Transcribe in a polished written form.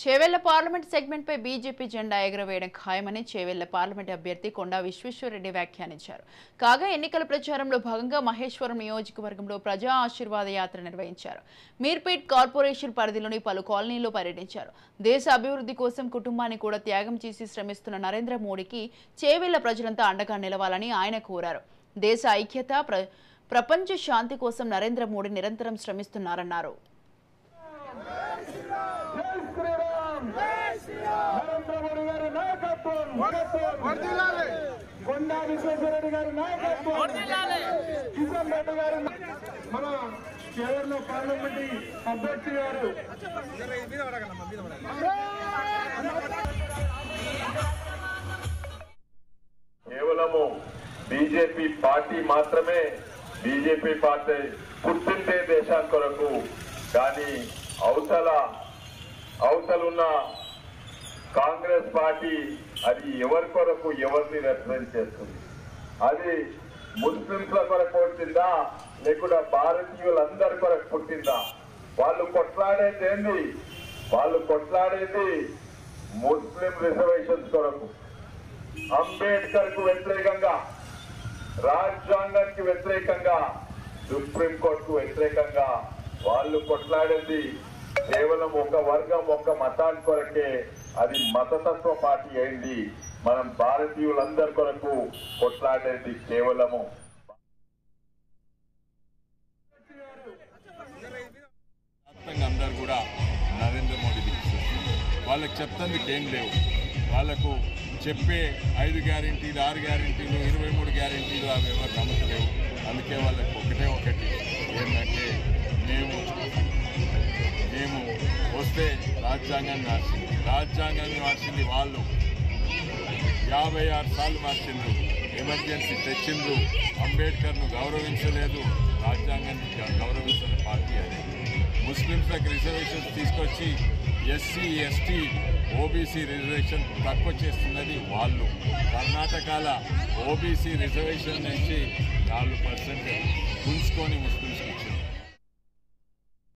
Chevella parliament segment పై BJP జెండా ఎగురవేయడం ఖాయమని Chevella parliament అభ్యర్థి కొండా విశ్వేశ్వరరెడ్డి వ్యాఖ్యానించారు. కాగా ఎన్నికల ప్రచారంలో భాగంగా మహేశ్వరం నియోజకవర్గంలో ప్రజా ఆశీర్వాద యాత్ర నిర్వహించారు. మీర్పేట్ కార్పొరేషన్ పరిధిలోని పలు కాలనీల్లో పర్యటించారు. దేశ అభివృద్ధి కోసం కుటుంబాన్ని కూడా త్యాగం చేసి శ్రమిస్తున్న నరేంద్ర మోడీకి చేవెళ్ల ప్రజలంతా అండగా నిలవాలని ఆయన కోరారు. దేశ ఐక్యత, ప్రపంచ శాంతి కోసం నరేంద్ర మోడీ నిరంతరం శ్రమిస్తున్నారన్నారు. నరేంద్ర మోడీ గారి నాయకత్వం కొండా విశ్వేశ్వరరెడ్డి గారి నాయకత్వం కిషన్ రెడ్డి గారి మన చేవెళ్ల పార్లమెంట్ అభ్యర్థి గారు కేవలము బీజేపీ పార్టీ మాత్రమే బీజేపీ పార్టీ పుట్టిందే దేశం కొరకు కానీ అవతలున్న కాంగ్రెస్ పార్టీ అది ఎవరి కొరకు ఎవరిని రిప్రజెంట్ చేస్తుంది? అది ముస్లింల కొరకు పుట్టిందా లేకుండా భారతీయులందరి కొరకు పుట్టిందా? వాళ్ళు కొట్లాడేది ముస్లిం రిజర్వేషన్స్ కొరకు, అంబేద్కర్ కు వ్యతిరేకంగా, రాజ్యాంగానికి వ్యతిరేకంగా, సుప్రీంకోర్టుకు వ్యతిరేకంగా వాళ్ళు కొట్లాడేది కేవలం ఒక వర్గం, ఒక మతాన్ని కొరకే. అది మతతత్వ పార్టీ అయింది. మనం భారతీయులందరి కొరకు కొట్లాడేది కేవలము అందరు కూడా నరేంద్ర మోడీ వాళ్ళకి చెప్తందుకు ఏం లేవు. వాళ్ళకు చెప్పే 5 గ్యారెంటీలు, 6 గ్యారెంటీలు, 23 గ్యారెంటీలు అవి ఎవరు నమ్మకలేవు. అందుకే వాళ్ళకి ఒకటి ఏంటంటే మేము వస్తే రాజ్యాంగాన్ని మార్చింది వాళ్ళు. 56 సార్లు మార్చిండ్రు, ఎమర్జెన్సీ తెచ్చిండ్రు, అంబేద్కర్ను గౌరవించలేదు, రాజ్యాంగాన్ని గౌరవించిన పార్టీ అది. ముస్లింస్లకు రిజర్వేషన్స్ తీసుకొచ్చి ఎస్సీ, ఎస్టీ, ఓబీసీ రిజర్వేషన్ తక్కువ చేస్తున్నది వాళ్ళు. కర్ణాటకలో ఓబీసీ రిజర్వేషన్ నుంచి 4% గుంజుకొని ముస్లిం